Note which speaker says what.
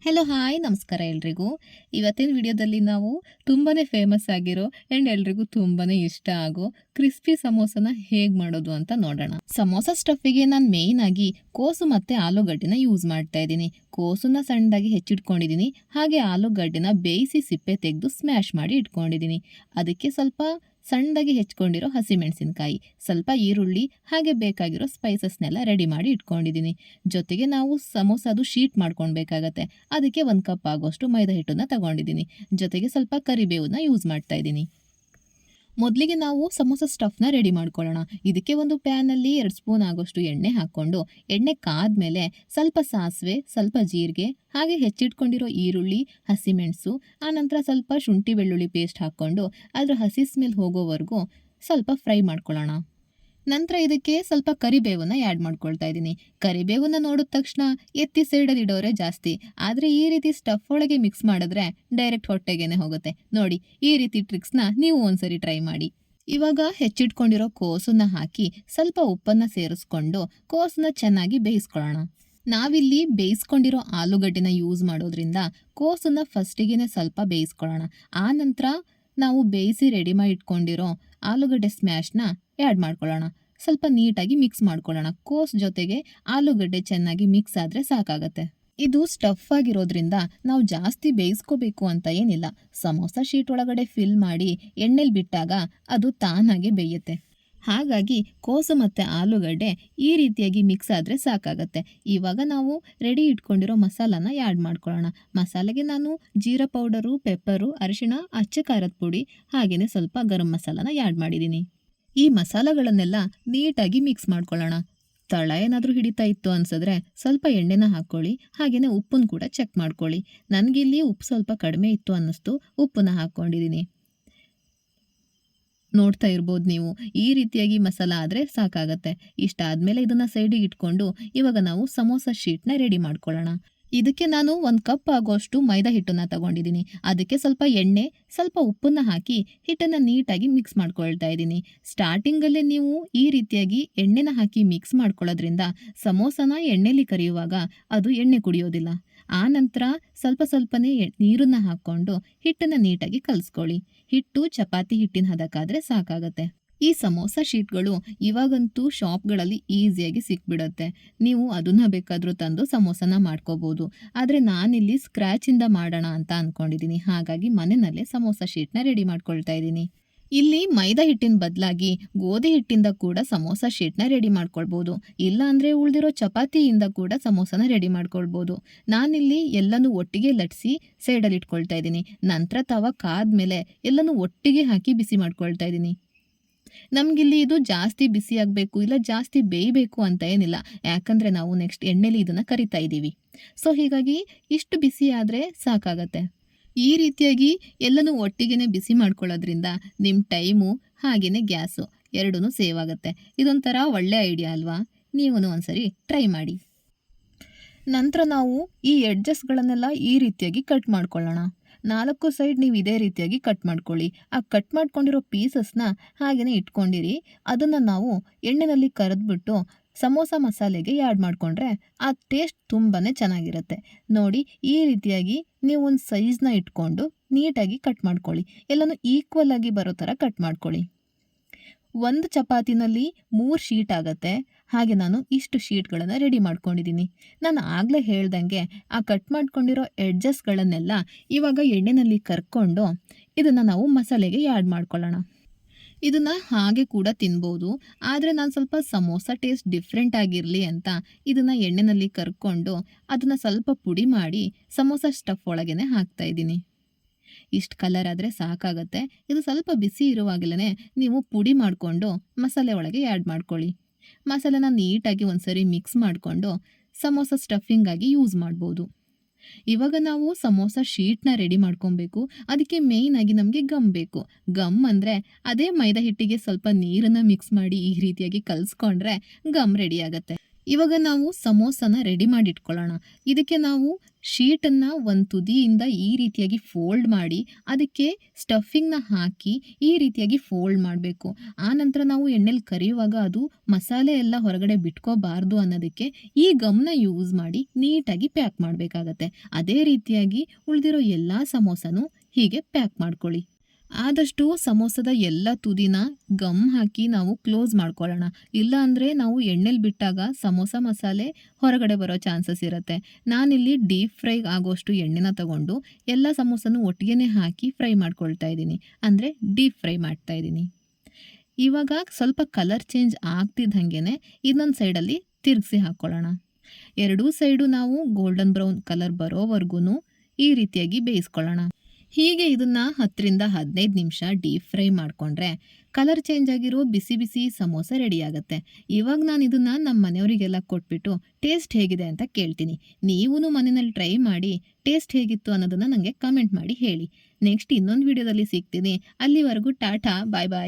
Speaker 1: Hello hi ನಮಸ್ಕಾರ ಎಲ್ರಿಗೂ. ಇವತ್ತಿನ ವಿಡಿಯೋದಲ್ಲಿ ನಾವು ತುಂಬಾ ಫೇಮಸ್ ಆಗಿರೋ ಆ್ಯಂಡ್ ಎಲ್ರಿಗೂ ತುಂಬಾ ಇಷ್ಟ ಆಗೋ ಕ್ರಿಸ್ಪಿ ಸಮೋಸನ ಹೇಗೆ ಮಾಡೋದು ಅಂತ ನೋಡೋಣ. ಸಮೋಸ ಸ್ಟಫಿಗೆ ನಾನು ಮೇಯ್ನ್ ಆಗಿ ಕೋಸು ಮತ್ತು ಆಲೂಗಡ್ಡೆನ ಯೂಸ್ ಮಾಡ್ತಾ ಇದ್ದೀನಿ. ಕೋಸನ್ನ ಸಣ್ಣದಾಗಿ ಹೆಚ್ಚಿಟ್ಕೊಂಡಿದ್ದೀನಿ, ಹಾಗೆ ಆಲೂಗಡ್ಡೆನ ಬೇಯಿಸಿ ಸಿಪ್ಪೆ ತೆಗೆದು ಸ್ಮ್ಯಾಶ್ ಮಾಡಿ ಇಟ್ಕೊಂಡಿದ್ದೀನಿ. ಅದಕ್ಕೆ ಸ್ವಲ್ಪ ಸಣ್ಣದಾಗಿ ಹೆಚ್ಕೊಂಡಿರೋ ಹಸಿಮೆಣಸಿನಕಾಯಿ, ಸ್ವಲ್ಪ ಈರುಳ್ಳಿ, ಹಾಗೆ ಬೇಕಾಗಿರೋ ಸ್ಪೈಸಸ್ನೆಲ್ಲ ರೆಡಿ ಮಾಡಿ ಇಟ್ಕೊಂಡಿದ್ದೀನಿ. ಜೊತೆಗೆ ನಾವು ಸಮೋಸದು ಶೀಟ್ ಮಾಡ್ಕೊಳ್ಬೇಕಾಗತ್ತೆ. ಅದಕ್ಕೆ 1 ಕಪ್ ಆಗೋಷ್ಟು ಮೈದಾ ಹಿಟ್ಟನ್ನ ತಗೊಂಡಿದ್ದೀನಿ. ಜೊತೆಗೆ ಸ್ವಲ್ಪ ಕರಿಬೇವನ್ನ ಯೂಸ್ ಮಾಡ್ತಾ ಇದ್ದೀನಿ. ಮೊದಲಿಗೆ ನಾವು ಸಮೋಸ ಸ್ಟಫ್ನ ರೆಡಿ ಮಾಡ್ಕೊಳ್ಳೋಣ. ಇದಕ್ಕೆ ಒಂದು ಪ್ಯಾನಲ್ಲಿ 2 ಸ್ಪೂನ್ ಆಗೋಷ್ಟು ಎಣ್ಣೆ ಹಾಕ್ಕೊಂಡು, ಎಣ್ಣೆ ಕಾದ್ಮೇಲೆ ಸ್ವಲ್ಪ ಸಾಸಿವೆ, ಸ್ವಲ್ಪ ಜೀರಿಗೆ, ಹಾಗೆ ಹೆಚ್ಚಿಟ್ಕೊಂಡಿರೋ ಈರುಳ್ಳಿ, ಹಸಿಮೆಣಸು, ಆನಂತರ ಸ್ವಲ್ಪ ಶುಂಠಿ ಬೆಳ್ಳುಳ್ಳಿ ಪೇಸ್ಟ್ ಹಾಕ್ಕೊಂಡು ಅದರ ಹಸಿ ಸ್ಮೆಲ್ ಹೋಗೋವರೆಗೂ ಸ್ವಲ್ಪ ಫ್ರೈ ಮಾಡ್ಕೊಳ್ಳೋಣ. ನಂತರ ಇದಕ್ಕೆ ಸ್ವಲ್ಪ ಕರಿಬೇವನ್ನ ಆ್ಯಡ್ ಮಾಡ್ಕೊಳ್ತಾ ಇದ್ದೀನಿ. ಕರಿಬೇವನ್ನ ನೋಡಿದ ತಕ್ಷಣ ಎತ್ತಿ ಸೈಡಲ್ಲಿ ಇಡೋರೆ ಜಾಸ್ತಿ, ಆದರೆ ಈ ರೀತಿ ಸ್ಟಫ್ ಒಳಗೆ ಮಿಕ್ಸ್ ಮಾಡಿದ್ರೆ ಡೈರೆಕ್ಟ್ ಹೊಟ್ಟೆಗೇನೆ ಹೋಗುತ್ತೆ. ನೋಡಿ, ಈ ರೀತಿ ಟ್ರಿಕ್ಸ್ನ ನೀವು ಒಂದ್ಸರಿ ಟ್ರೈ ಮಾಡಿ. ಇವಾಗ ಹೆಚ್ಚಿಟ್ಕೊಂಡಿರೋ ಕೋಸನ್ನ ಹಾಕಿ ಸ್ವಲ್ಪ ಉಪ್ಪನ್ನು ಸೇರಿಸ್ಕೊಂಡು ಕೋಸನ್ನ ಚೆನ್ನಾಗಿ ಬೇಯಿಸ್ಕೊಳ್ಳೋಣ. ನಾವಿಲ್ಲಿ ಬೇಯಿಸ್ಕೊಂಡಿರೋ ಆಲೂಗಡ್ಡೆನ ಯೂಸ್ ಮಾಡೋದ್ರಿಂದ ಕೋಸನ್ನ ಫಸ್ಟಿಗೆ ಸ್ವಲ್ಪ ಬೇಯಿಸ್ಕೊಳ್ಳೋಣ. ಆ ನಂತರ ನಾವು ಬೇಯಿಸಿ ರೆಡಿ ಮಾಡಿ ಇಟ್ಕೊಂಡಿರೋ ಆಲೂಗಡ್ಡೆ ಸ್ಮ್ಯಾಶ್ನ ಆ್ಯಡ್ ಮಾಡ್ಕೊಳ್ಳೋಣ. ಸ್ವಲ್ಪ ನೀಟಾಗಿ ಮಿಕ್ಸ್ ಮಾಡ್ಕೊಳ್ಳೋಣ. ಕೋಸ್ ಜೊತೆಗೆ ಆಲೂಗಡ್ಡೆ ಚೆನ್ನಾಗಿ ಮಿಕ್ಸ್ ಆದರೆ ಸಾಕಾಗತ್ತೆ. ಇದು ಸ್ಟಫ್ ಆಗಿರೋದ್ರಿಂದ ನಾವು ಜಾಸ್ತಿ ಬೇಯಿಸ್ಕೋಬೇಕು ಅಂತ ಏನಿಲ್ಲ. ಸಮೋಸ ಶೀಟ್ ಒಳಗಡೆ ಫಿಲ್ ಮಾಡಿ ಎಣ್ಣೆಲಿ ಬಿಟ್ಟಾಗ ಅದು ತಾನಾಗೆ ಬೇಯುತ್ತೆ. ಹಾಗಾಗಿ ಕೋಸು ಮತ್ತು ಆಲೂಗಡ್ಡೆ ಈ ರೀತಿಯಾಗಿ ಮಿಕ್ಸ್ ಆದರೆ ಸಾಕಾಗತ್ತೆ. ಇವಾಗ ನಾವು ರೆಡಿ ಇಟ್ಕೊಂಡಿರೋ ಮಸಾಲಾನ ಆ್ಯಡ್ ಮಾಡ್ಕೊಳ್ಳೋಣ. ಮಸಾಲೆಗೆ ನಾನು ಜೀರಾ ಪೌಡರು, ಪೆಪ್ಪರು, ಅರಿಶಿಣ, ಅಚ್ಚ ಖಾರದ ಪುಡಿ, ಹಾಗೆಯೇ ಸ್ವಲ್ಪ ಗರಂ ಮಸಾಲಾನ ಆ್ಯಡ್ ಮಾಡಿದ್ದೀನಿ. ಈ ಮಸಾಲೆಗಳನ್ನೆಲ್ಲ ನೀಟಾಗಿ ಮಿಕ್ಸ್ ಮಾಡ್ಕೊಳ್ಳೋಣ. ತಳ ಏನಾದರೂ ಹಿಡಿತಾ ಇತ್ತು ಅನ್ಸಿದ್ರೆ ಸ್ವಲ್ಪ ಎಣ್ಣೆನ ಹಾಕ್ಕೊಳ್ಳಿ. ಹಾಗೆಯೇ ಉಪ್ಪನ್ನು ಕೂಡ ಚೆಕ್ ಮಾಡ್ಕೊಳ್ಳಿ. ನನಗಿಲ್ಲಿ ಉಪ್ಪು ಸ್ವಲ್ಪ ಕಡಿಮೆ ಇತ್ತು ಅನ್ನಿಸ್ತು, ಉಪ್ಪನ್ನ ಹಾಕ್ಕೊಂಡಿದ್ದೀನಿ. ನೋಡ್ತಾ ಇರ್ಬೋದು ನೀವು, ಈ ರೀತಿಯಾಗಿ ಮಸಾಲ ಆದರೆ ಸಾಕಾಗತ್ತೆ. ಇಷ್ಟಾದಮೇಲೆ ಇದನ್ನು ಸೈಡಿಗೆ ಇಟ್ಕೊಂಡು ಇವಾಗ ನಾವು ಸಮೋಸ ಶೀಟ್ನ ರೆಡಿ ಮಾಡ್ಕೊಳ್ಳೋಣ. ಇದಕ್ಕೆ ನಾನು 1 ಕಪ್ ಆಗೋಷ್ಟು ಮೈದಾ ಹಿಟ್ಟನ್ನು ತಗೊಂಡಿದ್ದೀನಿ. ಅದಕ್ಕೆ ಸ್ವಲ್ಪ ಎಣ್ಣೆ, ಸ್ವಲ್ಪ ಉಪ್ಪನ್ನು ಹಾಕಿ ಹಿಟ್ಟನ್ನು ನೀಟಾಗಿ ಮಿಕ್ಸ್ ಮಾಡ್ಕೊಳ್ತಾ ಇದ್ದೀನಿ. ಸ್ಟಾರ್ಟಿಂಗಲ್ಲೇ ನೀವು ಈ ರೀತಿಯಾಗಿ ಎಣ್ಣೆನ ಹಾಕಿ ಮಿಕ್ಸ್ ಮಾಡ್ಕೊಳ್ಳೋದ್ರಿಂದ ಸಮೋಸನ ಎಣ್ಣೆಲಿ ಕರಿಯುವಾಗ ಅದು ಎಣ್ಣೆ ಕುಡಿಯೋದಿಲ್ಲ. ಆ ನಂತರ ಸ್ವಲ್ಪ ಸ್ವಲ್ಪನೇ ನೀರನ್ನು ಹಾಕ್ಕೊಂಡು ಹಿಟ್ಟನ್ನು ನೀಟಾಗಿ ಕಲಿಸ್ಕೊಳ್ಳಿ. ಹಿಟ್ಟು ಚಪಾತಿ ಹಿಟ್ಟಿನ ಹದಕ್ಕಾದರೆ ಸಾಕಾಗತ್ತೆ. ಈ ಸಮೋಸ ಶೀಟ್ಗಳು ಇವಾಗಂತೂ ಶಾಪ್ಗಳಲ್ಲಿ ಈಸಿಯಾಗಿ ಸಿಕ್ಬಿಡತ್ತೆ. ನೀವು ಅದನ್ನ ಬೇಕಾದರೂ ತಂದು ಸಮೋಸನ ಮಾಡ್ಕೋಬೋದು. ಆದರೆ ನಾನಿಲ್ಲಿ ಸ್ಕ್ರ್ಯಾಚಿಂದ ಮಾಡೋಣ ಅಂತ ಅಂದ್ಕೊಂಡಿದ್ದೀನಿ. ಹಾಗಾಗಿ ಮನೆಯಲ್ಲೇ ಸಮೋಸ ಶೀಟ್ನ ರೆಡಿ ಮಾಡ್ಕೊಳ್ತಾ ಇದ್ದೀನಿ. ಇಲ್ಲಿ ಮೈದಾ ಹಿಟ್ಟಿನ ಬದಲಾಗಿ ಗೋಧಿ ಹಿಟ್ಟಿಂದ ಕೂಡ ಸಮೋಸ ಶೀಟ್ನ ರೆಡಿ ಮಾಡ್ಕೊಳ್ಬೋದು. ಇಲ್ಲ ಅಂದರೆ ಉಳಿದಿರೋ ಚಪಾತಿಯಿಂದ ಕೂಡ ಸಮೋಸನ ರೆಡಿ ಮಾಡ್ಕೊಳ್ಬೋದು. ನಾನಿಲ್ಲಿ ಎಲ್ಲನೂ ಒಟ್ಟಿಗೆ ಲಟ್ಸಿ ಸೈಡಲ್ಲಿ ಇಟ್ಕೊಳ್ತಾ ಇದ್ದೀನಿ. ನಂತರ ತವ ಕಾದ್ಮೇಲೆ ಎಲ್ಲನೂ ಒಟ್ಟಿಗೆ ಹಾಕಿ ಬಿಸಿ ಮಾಡ್ಕೊಳ್ತಾ ಇದ್ದೀನಿ. ನಮಗಿಲ್ಲಿ ಇದು ಜಾಸ್ತಿ ಬಿಸಿ ಆಗಬೇಕು ಇಲ್ಲ ಜಾಸ್ತಿ ಬೇಯಬೇಕು ಅಂತ ಏನಿಲ್ಲ, ಯಾಕಂದರೆ ನಾವು ನೆಕ್ಸ್ಟ್ ಎಣ್ಣೆಲಿ ಇದನ್ನು ಕರಿತಾ ಇದ್ದೀವಿ. ಸೊ ಹೀಗಾಗಿ ಇಷ್ಟು ಬಿಸಿ ಆದರೆ ಸಾಕಾಗತ್ತೆ. ಈ ರೀತಿಯಾಗಿ ಎಲ್ಲನೂ ಒಟ್ಟಿಗೆ ಬಿಸಿ ಮಾಡ್ಕೊಳ್ಳೋದ್ರಿಂದ ನಿಮ್ಮ ಟೈಮು ಹಾಗೆಯೇ ಗ್ಯಾಸು ಎರಡೂ ಸೇವ್ ಆಗುತ್ತೆ. ಇದೊಂಥರ ಒಳ್ಳೆ ಐಡಿಯಾ ಅಲ್ವಾ? ನೀವು ಒಂದ್ಸರಿ ಟ್ರೈ ಮಾಡಿ. ನಂತರ ನಾವು ಈ ಎಡ್ಜಸ್ಗಳನ್ನೆಲ್ಲ ಈ ರೀತಿಯಾಗಿ ಕಟ್ ಮಾಡ್ಕೊಳ್ಳೋಣ. 4 ಸೈಡ್ ನೀವು ಇದೇ ರೀತಿಯಾಗಿ ಕಟ್ ಮಾಡ್ಕೊಳ್ಳಿ. ಆ ಕಟ್ ಮಾಡ್ಕೊಂಡಿರೋ ಪೀಸಸ್ನ ಹಾಗೆಯೇ ಇಟ್ಕೊಂಡಿರಿ. ಅದನ್ನು ನಾವು ಎಣ್ಣೆಯಲ್ಲಿ ಕರೆದ್ಬಿಟ್ಟು ಸಮೋಸ ಮಸಾಲೆಗೆ ಆ್ಯಡ್ ಮಾಡಿಕೊಂಡ್ರೆ ಆ ಟೇಸ್ಟ್ ತುಂಬಾ ಚೆನ್ನಾಗಿರುತ್ತೆ. ನೋಡಿ, ಈ ರೀತಿಯಾಗಿ ನೀವು ಒಂದು ಸೈಜ್ನ ಇಟ್ಕೊಂಡು ನೀಟಾಗಿ ಕಟ್ ಮಾಡ್ಕೊಳ್ಳಿ. ಎಲ್ಲನೂ ಈಕ್ವಲ್ ಆಗಿ ಬರೋ ಥರ ಕಟ್ ಮಾಡ್ಕೊಳ್ಳಿ. 1 ಚಪಾತಿನಲ್ಲಿ 3 ಶೀಟ್ ಆಗುತ್ತೆ. ಹಾಗೆ ನಾನು ಇಷ್ಟು ಶೀಟ್ಗಳನ್ನು ರೆಡಿ ಮಾಡ್ಕೊಂಡಿದ್ದೀನಿ. ನಾನು ಆಗಲೇ ಹೇಳ್ದಂಗೆ ಆ ಕಟ್ ಮಾಡ್ಕೊಂಡಿರೋ ಎಡ್ಜಸ್ಗಳನ್ನೆಲ್ಲ ಇವಾಗ ಎಣ್ಣೆಯಲ್ಲಿ ಕರ್ಕೊಂಡು ಇದನ್ನು ನಾವು ಮಸಾಲೆಗೆ ಆ್ಯಡ್ ಮಾಡ್ಕೊಳ್ಳೋಣ. ಇದನ್ನು ಹಾಗೆ ಕೂಡ ತಿನ್ಬೋದು, ಆದರೆ ನಾನು ಸ್ವಲ್ಪ ಸಮೋಸ ಟೇಸ್ಟ್ ಡಿಫ್ರೆಂಟ್ ಆಗಿರಲಿ ಅಂತ ಇದನ್ನು ಎಣ್ಣೆಯಲ್ಲಿ ಕರ್ಕೊಂಡು ಅದನ್ನು ಸ್ವಲ್ಪ ಪುಡಿ ಮಾಡಿ ಸಮೋಸ ಸ್ಟಫ್ ಒಳಗೇ ಹಾಕ್ತಾಯಿದ್ದೀನಿ. ಇಷ್ಟು ಕಲರ್ ಆದರೆ ಸಾಕಾಗತ್ತೆ. ಇದು ಸ್ವಲ್ಪ ಬಿಸಿ ಇರುವಾಗಲೇ ನೀವು ಪುಡಿ ಮಾಡಿಕೊಂಡು ಮಸಾಲೆ ಒಳಗೆ ಆ್ಯಡ್ ಮಾಡ್ಕೊಳ್ಳಿ. ಮಸಾಲೆನ ನೀಟಾಗಿ ಒಂದ್ಸರಿ ಮಿಕ್ಸ್ ಮಾಡಿಕೊಂಡು ಸಮೋಸ ಸ್ಟಫಿಂಗಾಗಿ ಯೂಸ್ ಮಾಡ್ಬೋದು. ಇವಾಗ ನಾವು ಸಮೋಸ ಶೀಟ್ನ ರೆಡಿ ಮಾಡ್ಕೊಬೇಕು. ಅದಕ್ಕೆ ಮೇಯ್ನಾಗಿ ನಮಗೆ ಗಮ್ ಬೇಕು. ಗಮ್ ಅಂದರೆ ಅದೇ ಮೈದಾ ಹಿಟ್ಟಿಗೆ ಸ್ವಲ್ಪ ನೀರನ್ನು ಮಿಕ್ಸ್ ಮಾಡಿ ಈ ರೀತಿಯಾಗಿ ಕಲಿಸ್ಕೊಂಡ್ರೆ ಗಮ್ ರೆಡಿ ಆಗುತ್ತೆ. ಇವಾಗ ನಾವು ಸಮೋಸನ ರೆಡಿ ಮಾಡಿ ಇಟ್ಕೊಳ್ಳೋಣ. ಇದಕ್ಕೆ ನಾವು ಶೀಟನ್ನು ಒಂದು ತುದಿಯಿಂದ ಈ ರೀತಿಯಾಗಿ ಫೋಲ್ಡ್ ಮಾಡಿ ಅದಕ್ಕೆ ಸ್ಟಫಿಂಗ್ನ ಹಾಕಿ ಈ ರೀತಿಯಾಗಿ ಫೋಲ್ಡ್ ಮಾಡಬೇಕು. ಆನಂತರ ನಾವು ಎಣ್ಣೆಲಿ ಕರಿಯುವಾಗ ಅದು ಮಸಾಲೆ ಎಲ್ಲ ಹೊರಗಡೆ ಬಿಟ್ಕೋಬಾರ್ದು ಅನ್ನೋದಕ್ಕೆ ಈ ಗಮ್ನ ಯೂಸ್ ಮಾಡಿ ನೀಟಾಗಿ ಪ್ಯಾಕ್ ಮಾಡಬೇಕಾಗತ್ತೆ. ಅದೇ ರೀತಿಯಾಗಿ ಉಳಿದಿರೋ ಎಲ್ಲ ಸಮೋಸನೂ ಹೀಗೆ ಪ್ಯಾಕ್ ಮಾಡ್ಕೊಳ್ಳಿ. ಆದಷ್ಟು ಸಮೋಸದ ಎಲ್ಲ ತುದಿನ ಗಮ್ ಹಾಕಿ ನಾವು ಕ್ಲೋಸ್ ಮಾಡ್ಕೊಳ್ಳೋಣ. ಇಲ್ಲ ಅಂದರೆ ನಾವು ಎಣ್ಣೆಲಿ ಬಿಟ್ಟಾಗ ಸಮೋಸ ಮಸಾಲೆ ಹೊರಗಡೆ ಬರೋ ಚಾನ್ಸಸ್ ಇರುತ್ತೆ. ನಾನಿಲ್ಲಿ ಡೀಪ್ ಫ್ರೈ ಆಗೋಷ್ಟು ಎಣ್ಣೆನ ತಗೊಂಡು ಎಲ್ಲ ಸಮೋಸನೂ ಒಟ್ಟಿಗೆ ಹಾಕಿ ಫ್ರೈ ಮಾಡ್ಕೊಳ್ತಾ ಇದ್ದೀನಿ, ಅಂದರೆ ಡೀಪ್ ಫ್ರೈ ಮಾಡ್ತಾ ಇದ್ದೀನಿ. ಇವಾಗ ಸ್ವಲ್ಪ ಕಲರ್ ಚೇಂಜ್ ಆಗ್ತಿದ್ದಂಗೆ ಇನ್ನೊಂದು ಸೈಡಲ್ಲಿ ತಿರುಗಿಸಿ ಹಾಕ್ಕೊಳ್ಳೋಣ. ಎರಡೂ ಸೈಡು ನಾವು ಗೋಲ್ಡನ್ ಬ್ರೌನ್ ಕಲರ್ ಬರೋವರೆಗೂ ಈ ರೀತಿಯಾಗಿ ಬೇಯಿಸ್ಕೊಳ್ಳೋಣ. ಹೀಗೆ ಇದನ್ನು 10ರಿಂದ 15 ನಿಮಿಷ ಡೀಪ್ ಫ್ರೈ ಮಾಡಿಕೊಂಡ್ರೆ ಕಲರ್ ಚೇಂಜ್ ಆಗಿರೋ ಬಿಸಿ ಬಿಸಿ ಸಮೋಸ ರೆಡಿ ಆಗುತ್ತೆ. ಇವಾಗ ನಾನು ಇದನ್ನು ನಮ್ಮ ಮನೆಯವರಿಗೆಲ್ಲ ಕೊಟ್ಬಿಟ್ಟು ಟೇಸ್ಟ್ ಹೇಗಿದೆ ಅಂತ ಕೇಳ್ತೀನಿ. ನೀವೂ ಮನೆಯಲ್ಲಿ ಟ್ರೈ ಮಾಡಿ ಟೇಸ್ಟ್ ಹೇಗಿತ್ತು ಅನ್ನೋದನ್ನು ನನಗೆ ಕಮೆಂಟ್ ಮಾಡಿ ಹೇಳಿ. ನೆಕ್ಸ್ಟ್ ಇನ್ನೊಂದು ವಿಡಿಯೋದಲ್ಲಿ ಸಿಗ್ತೀನಿ. ಅಲ್ಲಿವರೆಗೂ ಟಾಟಾ, ಬಾಯ್ ಬಾಯ್.